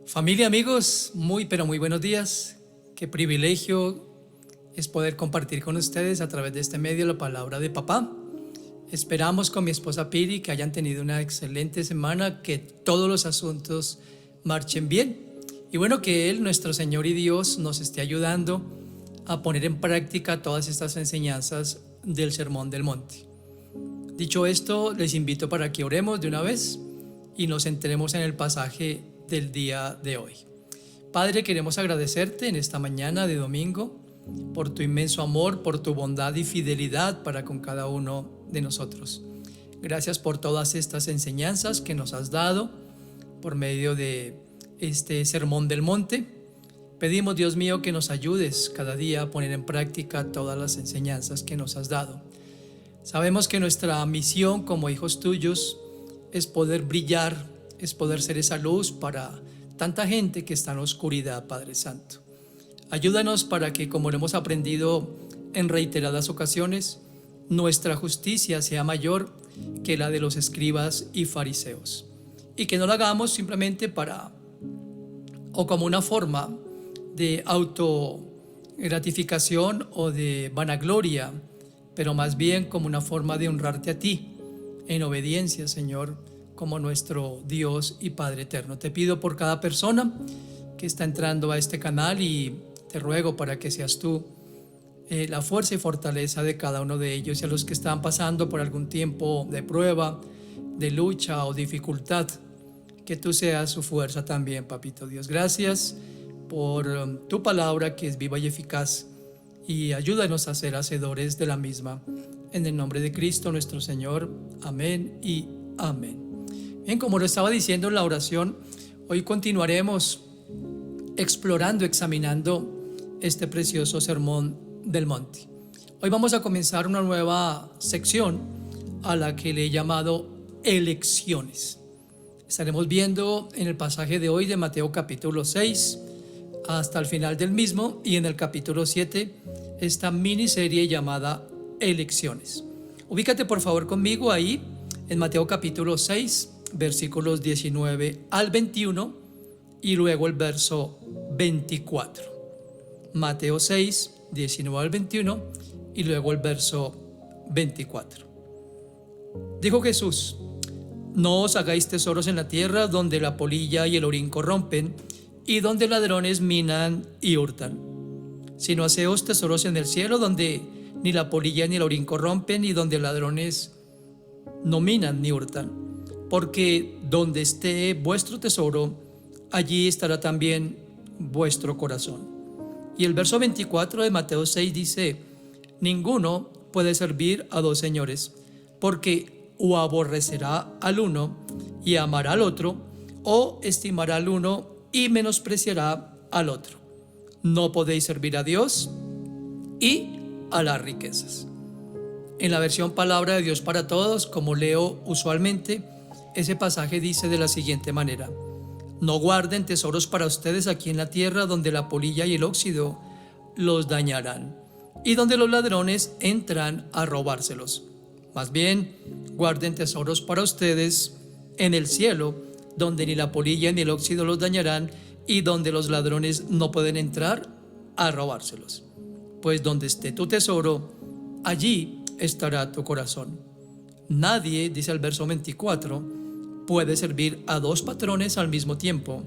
Familia, amigos, pero muy buenos días. Qué privilegio es poder compartir con ustedes a través de este medio la palabra de papá. Esperamos con mi esposa Piri que hayan tenido una excelente semana, que todos los asuntos marchen bien. Y bueno, que Él, nuestro Señor y Dios, nos esté ayudando a poner en práctica todas estas enseñanzas del Sermón del Monte. Dicho esto, les invito para que oremos de una vez y nos centremos en el pasaje del día de hoy. Padre, queremos agradecerte en esta mañana de domingo por tu inmenso amor, por tu bondad y fidelidad para con cada uno de nosotros. Gracias por todas estas enseñanzas que nos has dado por medio de este Sermón del Monte. Pedimos, Dios mío, que nos ayudes cada día a poner en práctica todas las enseñanzas que nos has dado. Sabemos que nuestra misión como hijos tuyos es poder brillar, es poder ser esa luz para tanta gente que está en la oscuridad, Padre Santo. Ayúdanos para que, como lo hemos aprendido en reiteradas ocasiones, nuestra justicia sea mayor que la de los escribas y fariseos, y que no la hagamos simplemente o como una forma de autogratificación o de vanagloria, pero más bien como una forma de honrarte a ti en obediencia, Señor, como nuestro Dios y Padre eterno. Te pido por cada persona que está entrando a este canal y te ruego para que seas tú la fuerza y fortaleza de cada uno de ellos, y a los que están pasando por algún tiempo de prueba, de lucha o dificultad, que tú seas su fuerza también, Papito Dios. Gracias por tu palabra, que es viva y eficaz, y ayúdanos a ser hacedores de la misma. En el nombre de Cristo nuestro Señor. Amén y amén. Bien, como lo estaba diciendo en la oración, hoy continuaremos explorando, examinando este precioso Sermón del Monte. Hoy vamos a comenzar una nueva sección a la que le he llamado elecciones. Estaremos viendo en el pasaje de hoy de Mateo capítulo 6 hasta el final del mismo, y en el capítulo 7 esta miniserie llamada elecciones. Ubícate por favor conmigo ahí en Mateo capítulo 6, versículos 19 al 21 y luego el verso 24. Mateo 6, 19 al 21 y luego el verso 24. Dijo Jesús: no os hagáis tesoros en la tierra, donde la polilla y el orín corrompen y donde ladrones minan y hurtan, sino haceos tesoros en el cielo, donde ni la polilla ni el orín corrompen y donde ladrones no minan ni hurtan, porque donde esté vuestro tesoro, allí estará también vuestro corazón. Y el verso 24 de Mateo 6 dice: ninguno puede servir a dos señores, porque o aborrecerá al uno y amará al otro, o estimará al uno y menospreciará al otro. No podéis servir a Dios y a las riquezas. En la versión Palabra de Dios para Todos, como leo usualmente, ese pasaje dice de la siguiente manera: no guarden tesoros para ustedes aquí en la tierra, donde la polilla y el óxido los dañarán y donde los ladrones entran a robárselos. Más bien, guarden tesoros para ustedes en el cielo, donde ni la polilla ni el óxido los dañarán y donde los ladrones no pueden entrar a robárselos. Pues donde esté tu tesoro, allí estará tu corazón. Nadie, dice el verso 24, puede servir a dos patrones al mismo tiempo.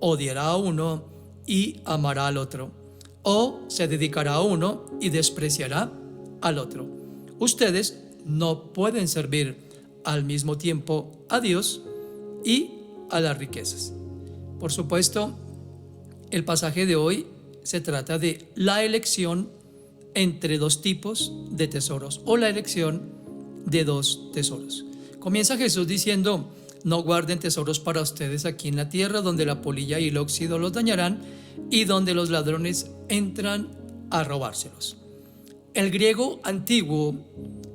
Odiará a uno y amará al otro, o se dedicará a uno y despreciará al otro. Ustedes no pueden servir al mismo tiempo a Dios y a las riquezas. Por supuesto, el pasaje de hoy se trata de la elección entre dos tipos de tesoros, o la elección de dos tesoros. Comienza Jesús diciendo: no guarden tesoros para ustedes aquí en la tierra, donde la polilla y el óxido los dañarán y donde los ladrones entran a robárselos. El griego antiguo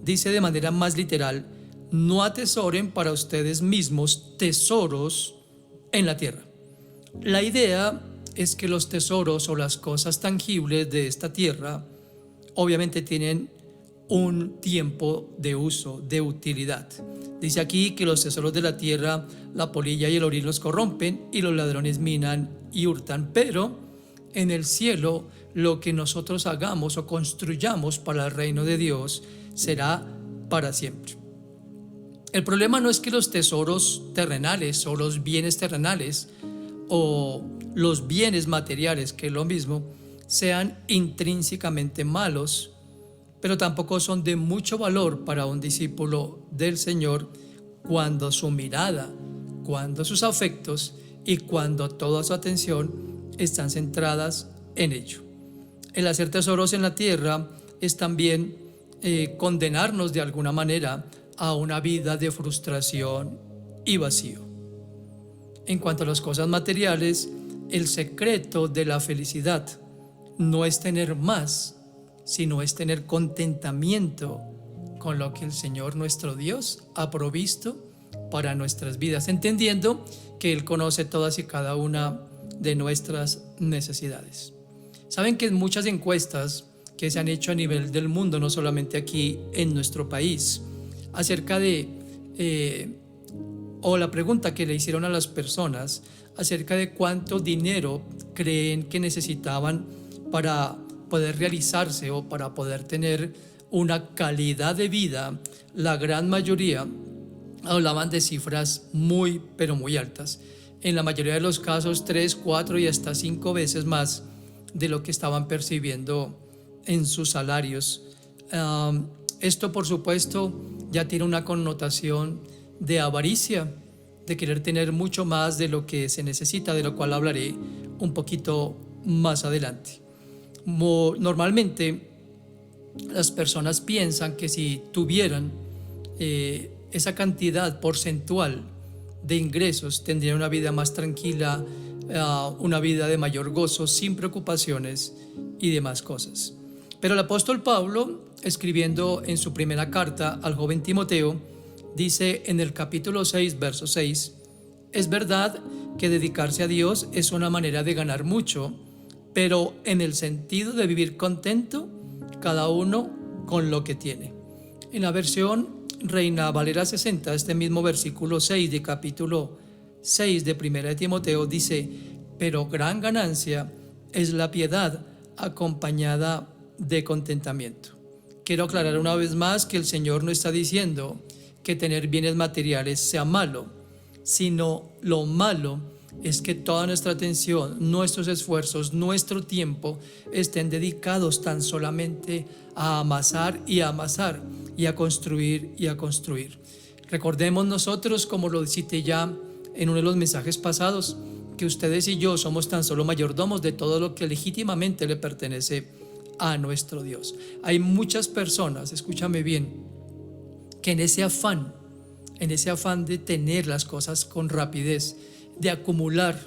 dice de manera más literal: no atesoren para ustedes mismos tesoros en la tierra. La idea es que los tesoros o las cosas tangibles de esta tierra obviamente tienen un tiempo de uso, de utilidad. Dice aquí que los tesoros de la tierra, la polilla y el orín los corrompen y los ladrones minan y hurtan, pero en el cielo lo que nosotros hagamos o construyamos para el reino de Dios será para siempre. El problema no es que los tesoros terrenales o los bienes terrenales o los bienes materiales, que es lo mismo, sean intrínsecamente malos, pero tampoco son de mucho valor para un discípulo del Señor cuando su mirada, cuando sus afectos y cuando toda su atención están centradas en ello. El hacer tesoros en la tierra es también condenarnos de alguna manera a una vida de frustración y vacío. En cuanto a las cosas materiales, el secreto de la felicidad no es tener más, sino es tener contentamiento con lo que el Señor nuestro Dios ha provisto para nuestras vidas, entendiendo que Él conoce todas y cada una de nuestras necesidades. Saben que en muchas encuestas que se han hecho a nivel del mundo, no solamente aquí en nuestro país, acerca de, o la pregunta que le hicieron a las personas acerca de cuánto dinero creen que necesitaban para poder realizarse o para poder tener una calidad de vida, la gran mayoría hablaban de cifras muy, pero muy altas. En la mayoría de los casos, 3, 4 y hasta 5 veces más de lo que estaban percibiendo en sus salarios. Esto, por supuesto, ya tiene una connotación de avaricia, de querer tener mucho más de lo que se necesita, de lo cual hablaré un poquito más adelante. Normalmente las personas piensan que si tuvieran esa cantidad porcentual de ingresos, tendrían una vida más tranquila, una vida de mayor gozo, sin preocupaciones y demás cosas. Pero el apóstol Pablo, escribiendo en su primera carta al joven Timoteo, dice en el capítulo 6, verso 6, es verdad que dedicarse a Dios es una manera de ganar mucho, pero en el sentido de vivir contento, cada uno con lo que tiene. En la versión Reina Valera 60, este mismo versículo 6 de capítulo 6 de Primera de Timoteo dice, pero gran ganancia es la piedad acompañada de contentamiento. Quiero aclarar una vez más que el Señor no está diciendo que tener bienes materiales sea malo, sino lo malo es que toda nuestra atención, nuestros esfuerzos, nuestro tiempo estén dedicados tan solamente a amasar y a amasar y a construir y a construir. Recordemos nosotros, como lo cité ya en uno de los mensajes pasados, que ustedes y yo somos tan solo mayordomos de todo lo que legítimamente le pertenece a nuestro Dios. Hay muchas personas, escúchame bien, que en ese afán de tener las cosas con rapidez, de acumular,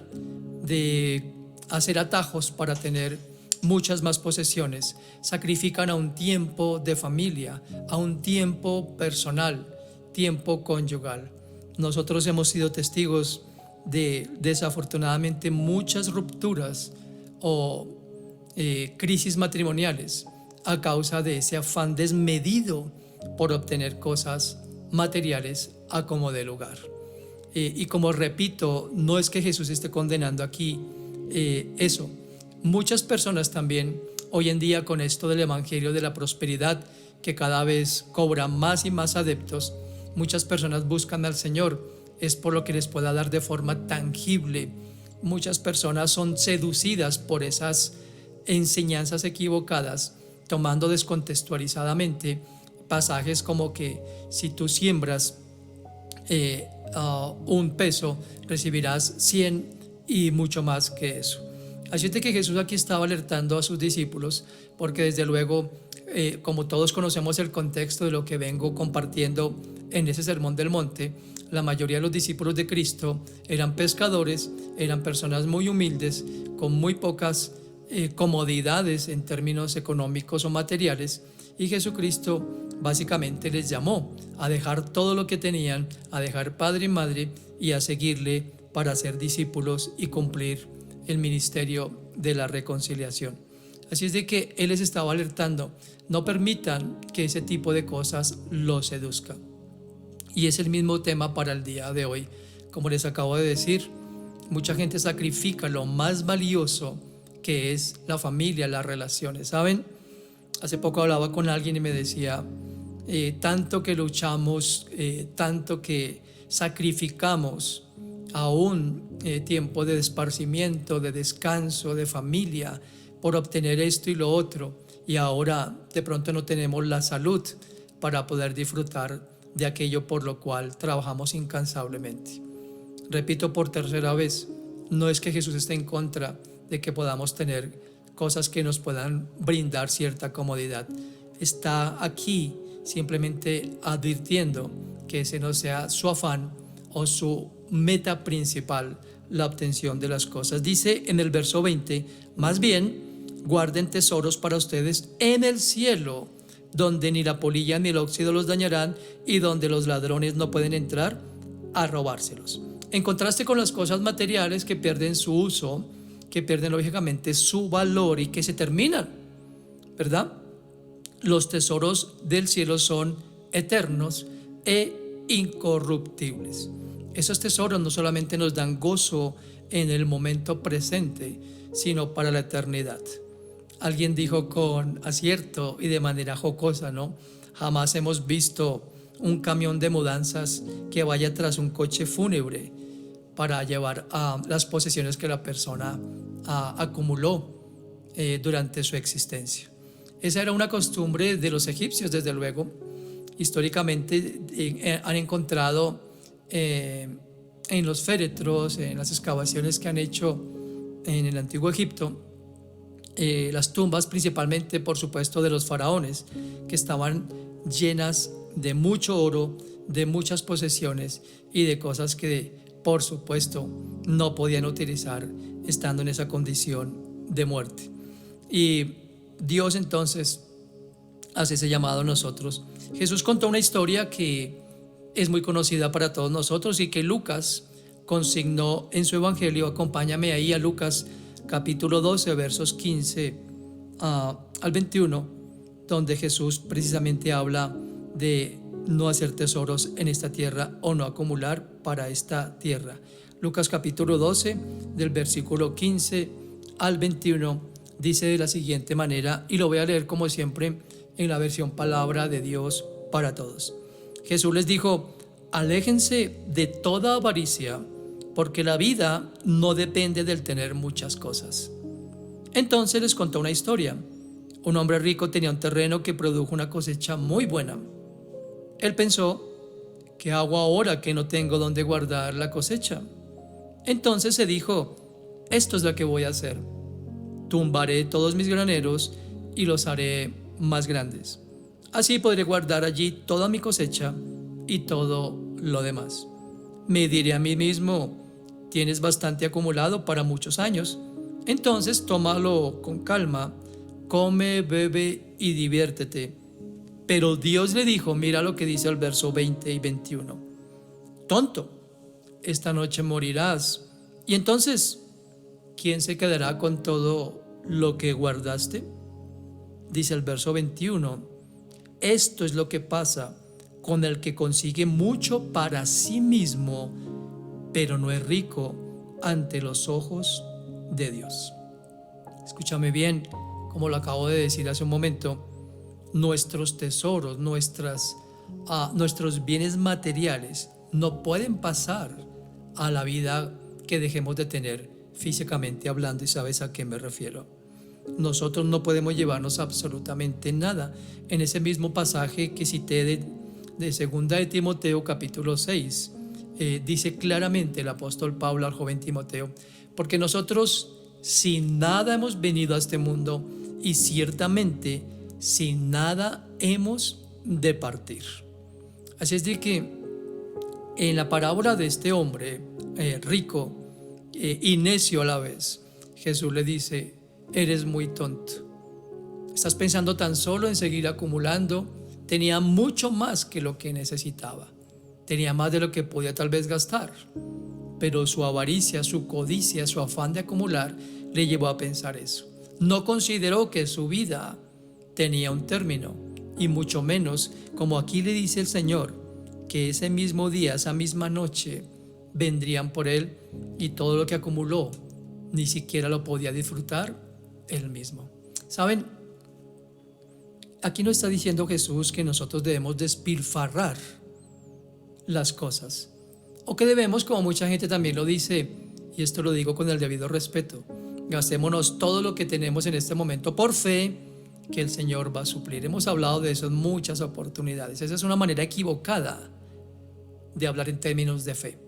de hacer atajos para tener muchas más posesiones, sacrifican a un tiempo de familia, a un tiempo personal, tiempo conyugal. Nosotros hemos sido testigos de desafortunadamente muchas rupturas o crisis matrimoniales a causa de ese afán desmedido por obtener cosas materiales a como dé lugar. Y como repito, no es que Jesús esté condenando aquí eso. Muchas personas también hoy en día, con esto del evangelio de la prosperidad que cada vez cobra más y más adeptos, muchas personas buscan al Señor es por lo que les pueda dar de forma tangible. Muchas personas son seducidas por esas enseñanzas equivocadas, tomando descontextualizadamente pasajes como que si tú siembras un peso, recibirás 100 y mucho más que eso. Así es de que Jesús aquí estaba alertando a sus discípulos, porque desde luego, como todos conocemos el contexto de lo que vengo compartiendo en ese sermón del monte, la mayoría de los discípulos de Cristo eran pescadores, eran personas muy humildes, con muy pocas comodidades en términos económicos o materiales, y Jesucristo básicamente les llamó a dejar todo lo que tenían, a dejar padre y madre y a seguirle para ser discípulos y cumplir el ministerio de la reconciliación. Así es de que Él les estaba alertando, no permitan que ese tipo de cosas los seduzcan. Y es el mismo tema para el día de hoy. Como les acabo de decir, mucha gente sacrifica lo más valioso que es la familia, las relaciones. ¿Saben? Hace poco hablaba con alguien y me decía, tanto que luchamos, tanto que sacrificamos aún tiempo de esparcimiento, de descanso, de familia, por obtener esto y lo otro, y ahora de pronto no tenemos la salud para poder disfrutar de aquello por lo cual trabajamos incansablemente. Repito por tercera vez, no es que Jesús esté en contra de que podamos tener cosas que nos puedan brindar cierta comodidad. Está aquí simplemente advirtiendo que ese no sea su afán o su meta principal, la obtención de las cosas. Dice en el verso 20, más bien, guarden tesoros para ustedes en el cielo, donde ni la polilla ni el óxido los dañarán y donde los ladrones no pueden entrar a robárselos. En contraste con las cosas materiales que pierden su uso, que pierden lógicamente su valor y que se terminan, ¿verdad? Los tesoros del cielo son eternos e incorruptibles. Esos tesoros no solamente nos dan gozo en el momento presente, sino para la eternidad. Alguien dijo con acierto y de manera jocosa, ¿no? Jamás hemos visto un camión de mudanzas que vaya tras un coche fúnebre para llevar a las posesiones que la persona acumuló durante su existencia. Esa era una costumbre de los egipcios, desde luego. Históricamente han encontrado en los féretros, en las excavaciones que han hecho en el antiguo Egipto, las tumbas principalmente, por supuesto, de los faraones, que estaban llenas de mucho oro, de muchas posesiones y de cosas que, por supuesto, no podían utilizar estando en esa condición de muerte. Y Dios entonces hace ese llamado a nosotros. Jesús contó una historia que es muy conocida para todos nosotros y que Lucas consignó en su evangelio. Acompáñame ahí a Lucas capítulo 12, versos 15 al 21, donde Jesús precisamente habla de no hacer tesoros en esta tierra o no acumular para esta tierra. Lucas capítulo 12, del versículo 15 al 21, dice de la siguiente manera, y lo voy a leer como siempre en la versión Palabra de Dios para Todos. Jesús les dijo, aléjense de toda avaricia, porque la vida no depende del tener muchas cosas. Entonces les contó una historia. Un hombre rico tenía un terreno que produjo una cosecha muy buena. Él pensó, ¿qué hago ahora que no tengo dónde guardar la cosecha? Entonces se dijo, esto es lo que voy a hacer. Tumbaré todos mis graneros y los haré más grandes. Así podré guardar allí toda mi cosecha y todo lo demás. Me diré a mí mismo, tienes bastante acumulado para muchos años. Entonces tómalo con calma, come, bebe y diviértete. Pero Dios le dijo, mira lo que dice el verso 20 y 21. Tonto, esta noche morirás. Y entonces, ¿quién se quedará con todo lo que guardaste? Dice el verso 21. Esto es lo que pasa con el que consigue mucho para sí mismo, pero no es rico ante los ojos de Dios. Escúchame bien, como lo acabo de decir hace un momento, nuestros tesoros, nuestros bienes materiales no pueden pasar a la vida que dejemos de tener físicamente hablando, y sabes a qué me refiero. Nosotros no podemos llevarnos absolutamente nada. En ese mismo pasaje que cité de segunda de Timoteo capítulo 6, dice claramente el apóstol Pablo al joven Timoteo, porque nosotros sin nada hemos venido a este mundo y ciertamente sin nada hemos de partir. Así es de que en la parábola de este hombre rico y necio a la vez, Jesús le dice, eres muy tonto. Estás pensando tan solo en seguir acumulando. Tenía mucho más que lo que necesitaba. Tenía más de lo que podía tal vez gastar. Pero su avaricia, su codicia, su afán de acumular le llevó a pensar eso. No consideró que su vida tenía un término, y mucho menos, como aquí le dice el Señor, que ese mismo día, esa misma noche, vendrían por él y todo lo que acumuló ni siquiera lo podía disfrutar él mismo. ¿Saben? Aquí no está diciendo Jesús que nosotros debemos despilfarrar las cosas, o que debemos, como mucha gente también lo dice, y esto lo digo con el debido respeto, gastémonos todo lo que tenemos en este momento por fe que el Señor va a suplir. Hemos hablado de eso en muchas oportunidades. Esa es una manera equivocada de hablar en términos de fe.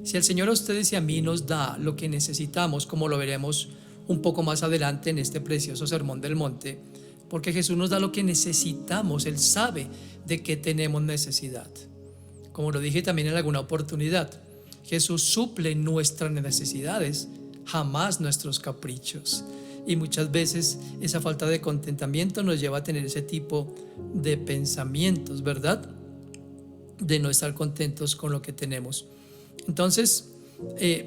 Si el Señor a ustedes y a mí nos da lo que necesitamos, como lo veremos un poco más adelante en este precioso Sermón del Monte, porque Jesús nos da lo que necesitamos, Él sabe de qué tenemos necesidad. Como lo dije también en alguna oportunidad, Jesús suple nuestras necesidades, jamás nuestros caprichos. Y muchas veces esa falta de contentamiento nos lleva a tener ese tipo de pensamientos, ¿verdad? De no estar contentos con lo que tenemos. Entonces,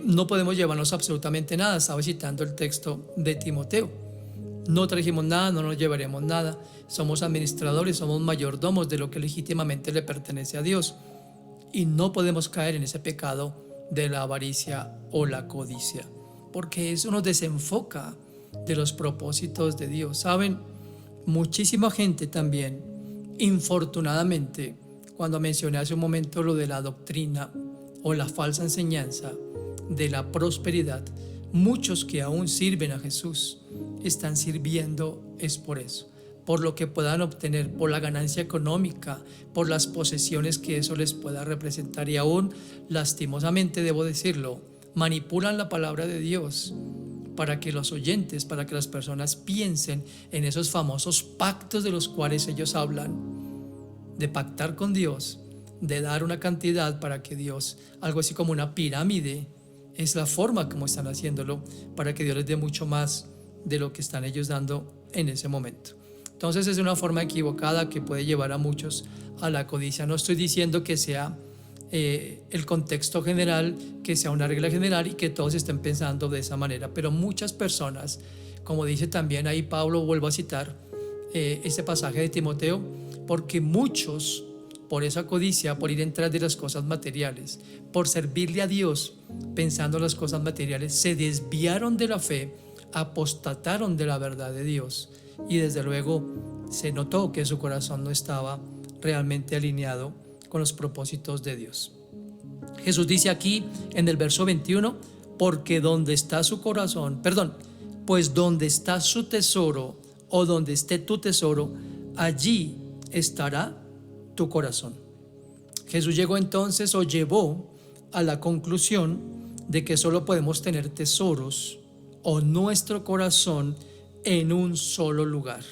no podemos llevarnos absolutamente nada. Estaba citando el texto de Timoteo. No trajimos nada, no nos llevaremos nada. Somos administradores, somos mayordomos de lo que legítimamente le pertenece a Dios. Y no podemos caer en ese pecado de la avaricia o la codicia, porque eso nos desenfoca de los propósitos de Dios. ¿Saben? Muchísima gente también, infortunadamente, cuando mencioné hace un momento lo de la doctrina o la falsa enseñanza de la prosperidad, muchos que aún sirven a Jesús están sirviendo es por eso, por lo que puedan obtener, por la ganancia económica, por las posesiones que eso les pueda representar, y aún, lastimosamente debo decirlo, manipulan la palabra de Dios para que los oyentes, para que las personas piensen en esos famosos pactos de los cuales ellos hablan, de pactar con Dios, de dar una cantidad para que Dios, algo así como una pirámide, es la forma como están haciéndolo, para que Dios les dé mucho más de lo que están ellos dando en ese momento. Entonces es una forma equivocada que puede llevar a muchos a la codicia. No estoy diciendo que sea el contexto general, que sea una regla general y que todos estén pensando de esa manera, pero muchas personas, como dice también ahí Pablo, vuelvo a citar este pasaje de Timoteo, porque muchos, por esa codicia, por ir en tras de las cosas materiales, por servirle a Dios pensando en las cosas materiales, se desviaron de la fe, apostataron de la verdad de Dios, y desde luego se notó que su corazón no estaba realmente alineado con los propósitos de Dios. Jesús dice aquí en el verso 21, porque donde está su corazón, pues donde está su tesoro, o donde esté tu tesoro, allí estará tu corazón. Jesús llegó entonces, o llevó a la conclusión de que solo podemos tener tesoros o nuestro corazón en un solo lugar.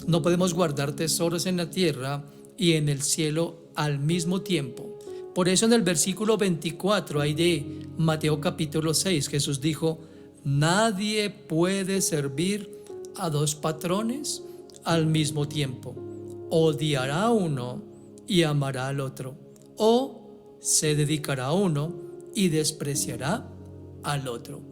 No podemos guardar tesoros en la tierra y en el cielo al mismo tiempo. Por eso en el versículo 24 ahí de Mateo capítulo 6, Jesús dijo: nadie puede servir a dos patrones al mismo tiempo. Odiará a uno y amará al otro, o se dedicará a uno y despreciará al otro.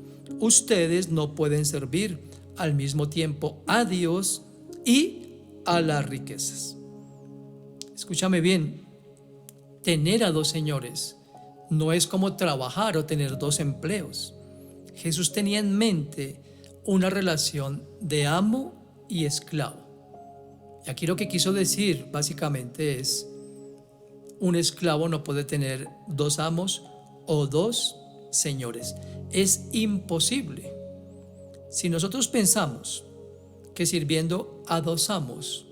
Ustedes no pueden servir al mismo tiempo a Dios y a las riquezas. Escúchame bien, tener a dos señores no es como trabajar o tener dos empleos. Jesús tenía en mente una relación de amo y esclavo. Y aquí lo que quiso decir básicamente es: un esclavo no puede tener dos amos o dos señores. Es imposible. Si nosotros pensamos que sirviendo a dos amos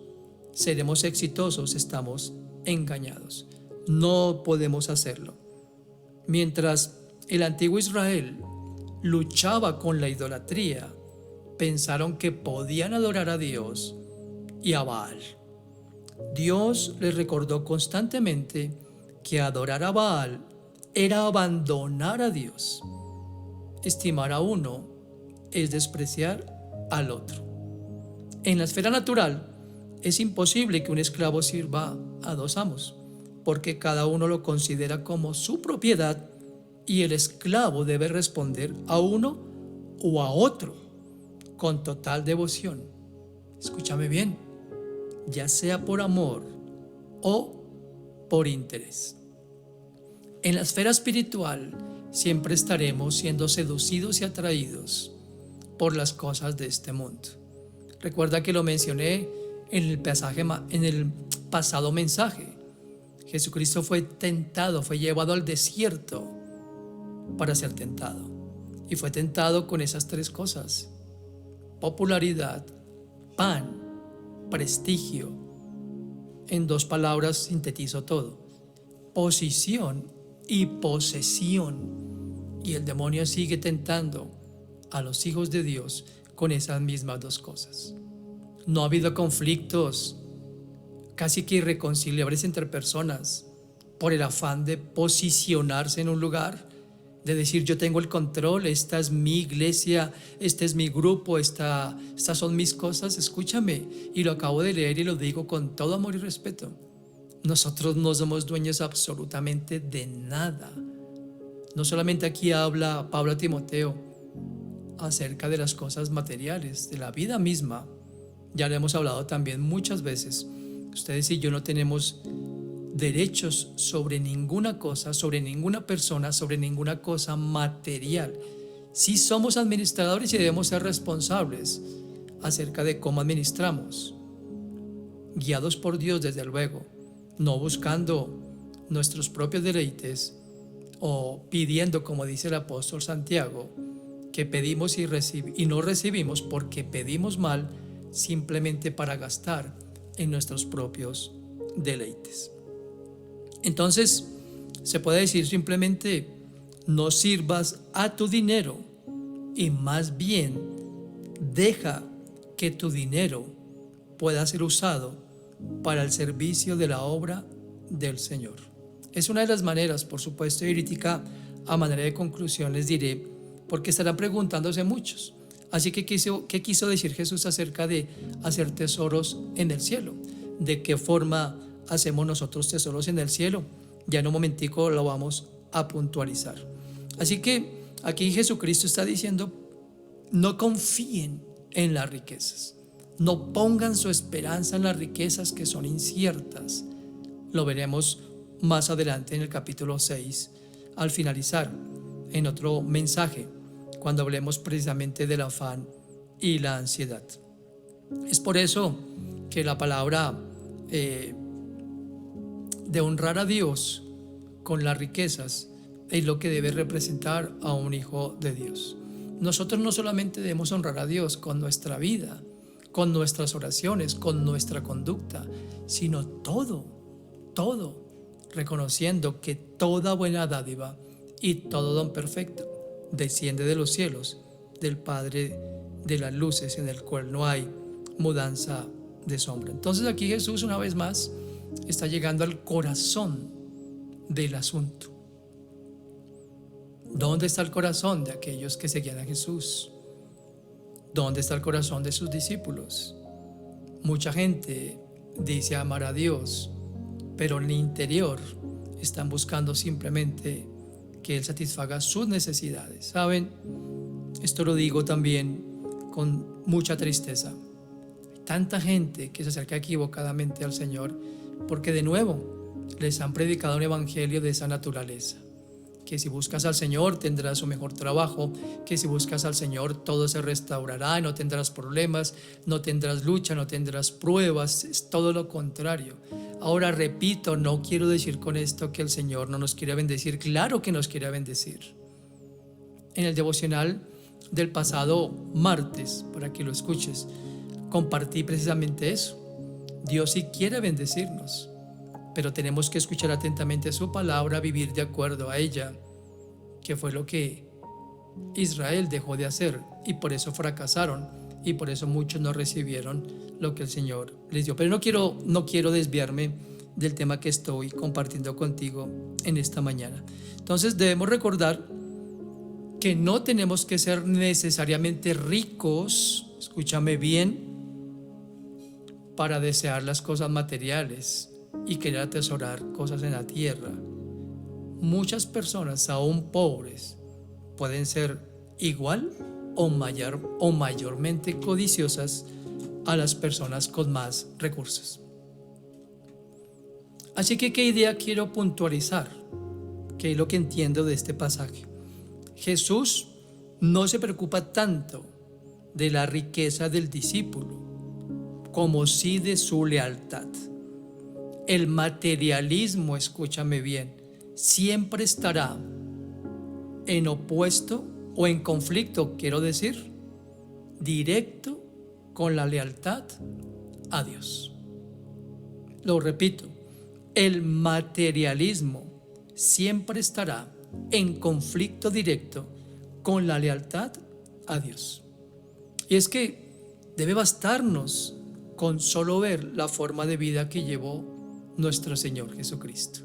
seremos exitosos, estamos engañados. No podemos hacerlo. Mientras el antiguo Israel luchaba con la idolatría, pensaron que podían adorar a Dios y a Baal. Dios les recordó constantemente que adorar a Baal era abandonar a Dios. Estimar a uno es despreciar al otro. En la esfera natural es imposible que un esclavo sirva a dos amos, porque cada uno lo considera como su propiedad y el esclavo debe responder a uno o a otro. con total devoción. Escúchame bien, ya sea por amor o por interés. En la esfera espiritual siempre estaremos siendo seducidos y atraídos por las cosas de este mundo. Recuerda que lo mencioné en el pasado mensaje. Jesucristo fue tentado, fue llevado al desierto para ser tentado. Y fue tentado con esas tres cosas: popularidad, pan, prestigio. En dos palabras sintetizo todo: posición y posesión. Y el demonio sigue tentando a los hijos de Dios con esas mismas dos cosas. No ha habido conflictos casi que irreconciliables entre personas por el afán de posicionarse en un lugar, de decir: yo tengo el control, esta es mi iglesia, este es mi grupo, estas son mis cosas. Escúchame, y lo acabo de leer y lo digo con todo amor y respeto: nosotros no somos dueños absolutamente de nada. No solamente aquí habla Pablo a Timoteo acerca de las cosas materiales, de la vida misma. Ya lo hemos hablado también muchas veces. Ustedes y yo no tenemos derechos sobre ninguna cosa, sobre ninguna persona, sobre ninguna cosa material. Sí somos administradores y debemos ser responsables acerca de cómo administramos, guiados por Dios desde luego, no buscando nuestros propios deleites o pidiendo, como dice el apóstol Santiago, que pedimos y no recibimos porque pedimos mal, simplemente para gastar en nuestros propios deleites. Entonces, se puede decir simplemente: no sirvas a tu dinero, y más bien deja que tu dinero pueda ser usado para el servicio de la obra del Señor. Es una de las maneras, por supuesto, y ahorita a manera de conclusión les diré, porque estarán preguntándose muchos: así que ¿qué quiso decir Jesús acerca de hacer tesoros en el cielo? ¿De qué forma hacemos nosotros tesoros en el cielo? Ya en un momentico lo vamos a puntualizar. Así que aquí Jesucristo está diciendo: no confíen en las riquezas, no pongan su esperanza en las riquezas que son inciertas. Lo veremos más adelante en el capítulo 6, al finalizar, en otro mensaje, cuando hablemos precisamente del afán y la ansiedad. Es por eso que la palabra de honrar a Dios con las riquezas es lo que debe representar a un hijo de Dios. Nosotros no solamente debemos honrar a Dios con nuestra vida, con nuestras oraciones, con nuestra conducta, sino todo, reconociendo que toda buena dádiva y todo don perfecto desciende de los cielos, del Padre de las luces, en el cual no hay mudanza de sombra. Entonces aquí Jesús, una vez más, está llegando al corazón del asunto. ¿Dónde está el corazón de aquellos que seguían a Jesús? ¿Dónde está el corazón de sus discípulos? Mucha gente dice amar a Dios, pero en el interior están buscando simplemente que Él satisfaga sus necesidades. ¿Saben? Esto lo digo también con mucha tristeza. Hay tanta gente que se acerca equivocadamente al Señor porque de nuevo les han predicado un evangelio de esa naturaleza: que si buscas al Señor tendrás un mejor trabajo, que si buscas al Señor todo se restaurará, no tendrás problemas, no tendrás lucha, no tendrás pruebas. Es todo lo contrario. Ahora repito, no quiero decir con esto que el Señor no nos quiere bendecir. Claro que nos quiere bendecir. En el devocional del pasado martes, para que lo escuches, compartí precisamente eso. Dios sí quiere bendecirnos, pero tenemos que escuchar atentamente su palabra, vivir de acuerdo a ella, que fue lo que Israel dejó de hacer, y por eso fracasaron, y por eso muchos no recibieron lo que el Señor les dio. Pero no quiero desviarme del tema que estoy compartiendo contigo en esta mañana. Entonces debemos recordar que no tenemos que ser necesariamente ricos, escúchame bien, para desear las cosas materiales y querer atesorar cosas en la tierra. Muchas personas, aún pobres, pueden ser igual o mayormente codiciosas a las personas con más recursos. Así que, ¿qué idea quiero puntualizar? ¿Qué es lo que entiendo de este pasaje? Jesús no se preocupa tanto de la riqueza del discípulo como sí de su lealtad. El materialismo, escúchame bien, siempre estará en opuesto o en conflicto, quiero decir, directo con la lealtad a Dios. Lo repito, el materialismo siempre estará en conflicto directo con la lealtad a Dios. Y es que debe bastarnos con solo ver la forma de vida que llevó nuestro Señor Jesucristo.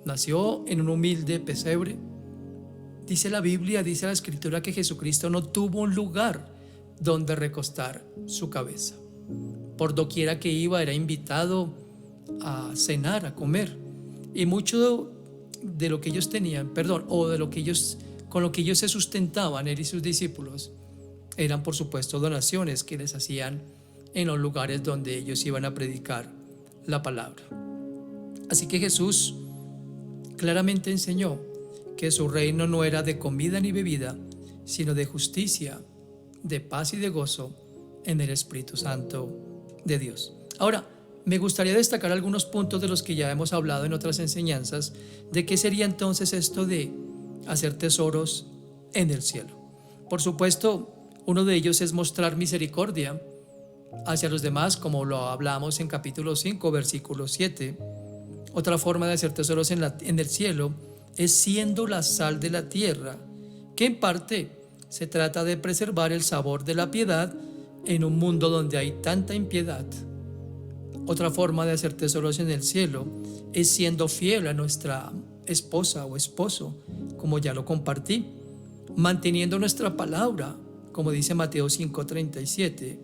Nació en un humilde pesebre. Dice la Biblia, dice la Escritura, que Jesucristo no tuvo un lugar donde recostar su cabeza. Por doquiera que iba era invitado a cenar, a comer. Y mucho de lo que ellos tenían, o de lo que ellos, con lo que ellos se sustentaban, él y sus discípulos, eran por supuesto donaciones que les hacían en los lugares donde ellos iban a predicar la palabra. Así que Jesús claramente enseñó que su reino no era de comida ni bebida, sino de justicia, de paz y de gozo en el Espíritu Santo de Dios. Ahora, me gustaría destacar algunos puntos de los que ya hemos hablado en otras enseñanzas, de qué sería entonces esto de hacer tesoros en el cielo. Por supuesto, uno de ellos es mostrar misericordia hacia los demás, como lo hablamos en capítulo 5, versículo 7. Otra forma de hacer tesoros en el cielo es siendo la sal de la tierra, que en parte se trata de preservar el sabor de la piedad en un mundo donde hay tanta impiedad. Otra forma de hacer tesoros en el cielo es siendo fiel a nuestra esposa o esposo, como ya lo compartí, manteniendo nuestra palabra, como dice Mateo 5:37,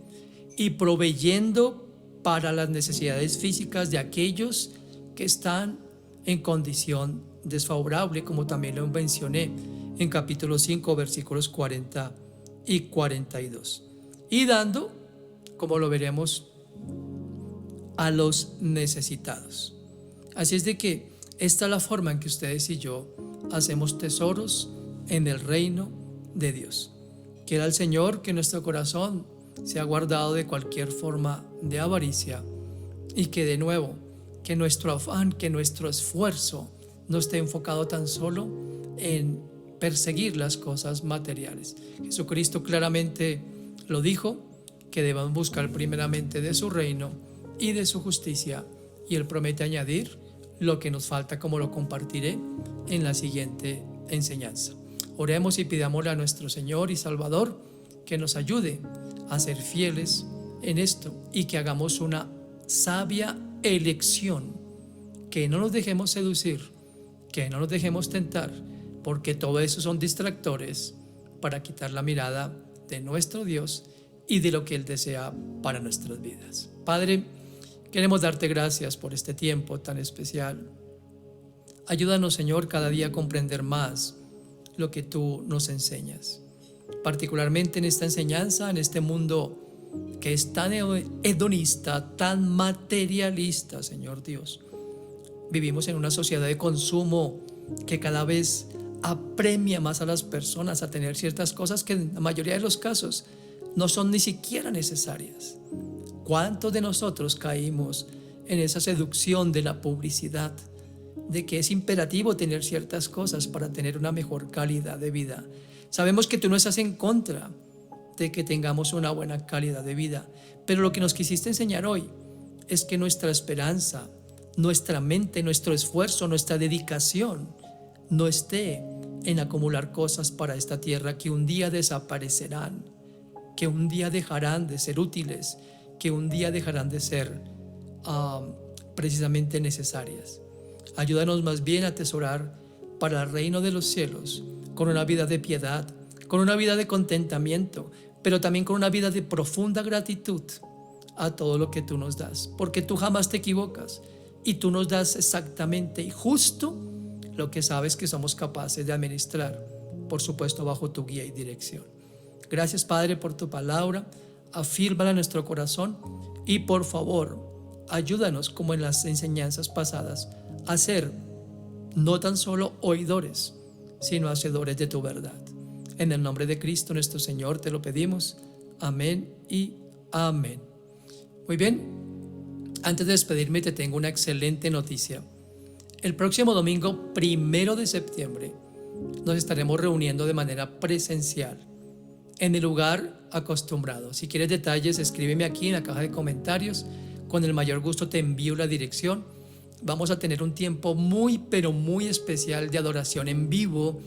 y proveyendo para las necesidades físicas de aquellos que están en condición desfavorable, como también lo mencioné en capítulo 5, versículos 40 y 42. Y dando, como lo veremos, a los necesitados. Así es de que esta es la forma en que ustedes y yo hacemos tesoros en el reino de Dios. Quiera el Señor que nuestro corazón sea guardado de cualquier forma de avaricia y que de nuevo, que nuestro afán, que nuestro esfuerzo no esté enfocado tan solo en perseguir las cosas materiales. Jesucristo claramente lo dijo, que debemos buscar primeramente de su reino y de su justicia, y Él promete añadir lo que nos falta, como lo compartiré en la siguiente enseñanza. Oremos y pidámosle a nuestro Señor y Salvador que nos ayude a ser fieles en esto y que hagamos una sabia elección, que no nos dejemos seducir, que no nos dejemos tentar, porque todo eso son distractores para quitar la mirada de nuestro Dios y de lo que Él desea para nuestras vidas. Padre, queremos darte gracias por este tiempo tan especial. Ayúdanos, Señor, cada día a comprender más lo que tú nos enseñas, particularmente en esta enseñanza, en este mundo que es tan hedonista, tan materialista, Señor Dios. Vivimos en una sociedad de consumo que cada vez apremia más a las personas a tener ciertas cosas que en la mayoría de los casos no son ni siquiera necesarias. ¿Cuántos de nosotros caímos en esa seducción de la publicidad, de que es imperativo tener ciertas cosas para tener una mejor calidad de vida? Sabemos que tú no estás en contra de que tengamos una buena calidad de vida, pero lo que nos quisiste enseñar hoy es que nuestra esperanza, nuestra mente, nuestro esfuerzo, nuestra dedicación no esté en acumular cosas para esta tierra que un día desaparecerán, que un día dejarán de ser útiles, que un día dejarán de ser precisamente necesarias. Ayúdanos más bien a atesorar para el reino de los cielos, con una vida de piedad, con una vida de contentamiento, pero también con una vida de profunda gratitud a todo lo que tú nos das, porque tú jamás te equivocas y tú nos das exactamente y justo lo que sabes que somos capaces de administrar, por supuesto bajo tu guía y dirección. Gracias, Padre, por tu palabra. Afírmala en nuestro corazón y por favor, ayúdanos como en las enseñanzas pasadas a ser no tan solo oidores, sino hacedores de tu verdad. En el nombre de Cristo nuestro Señor te lo pedimos. Amén y amén. Muy bien, antes de despedirme te tengo una excelente noticia. El próximo domingo 1 de septiembre nos estaremos reuniendo de manera presencial en el lugar acostumbrado. Si quieres detalles, escríbeme aquí en la caja de comentarios. Con el mayor gusto te envío la dirección. Vamos a tener un tiempo muy, pero muy especial de adoración en vivo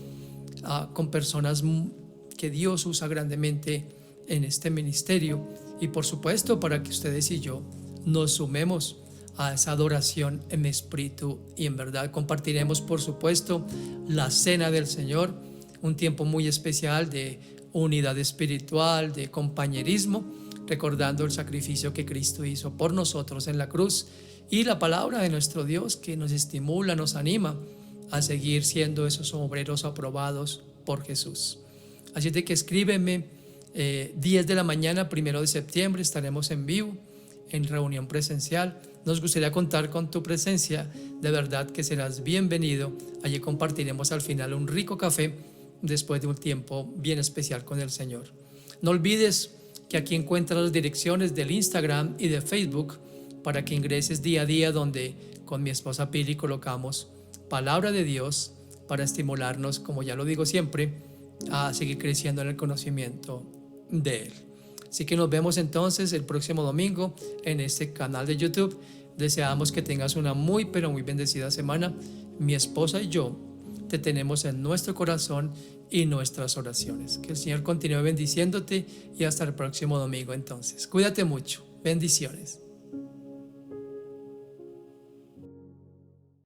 con personas que Dios usa grandemente en este ministerio. Y por supuesto, para que ustedes y yo nos sumemos a esa adoración en espíritu y en verdad. Compartiremos, por supuesto, la cena del Señor, un tiempo muy especial de unidad espiritual, de compañerismo, recordando el sacrificio que Cristo hizo por nosotros en la cruz y la palabra de nuestro Dios que nos estimula, nos anima a seguir siendo esos obreros aprobados por Jesús. Así de que escríbeme, 10 de la mañana, 1 de septiembre, estaremos en vivo, en reunión presencial. Nos gustaría contar con tu presencia, de verdad que serás bienvenido. Allí compartiremos al final un rico café después de un tiempo bien especial con el Señor. No olvides que aquí encuentras las direcciones del Instagram y de Facebook para que ingreses día a día, donde con mi esposa Pili colocamos palabra de Dios para estimularnos, como ya lo digo siempre, a seguir creciendo en el conocimiento de Él. Así que nos vemos entonces el próximo domingo en este canal de YouTube. Deseamos que tengas una muy, pero muy bendecida semana. Mi esposa y yo te tenemos en nuestro corazón y nuestras oraciones. Que el Señor continúe bendiciéndote y hasta el próximo domingo entonces. Cuídate mucho. Bendiciones.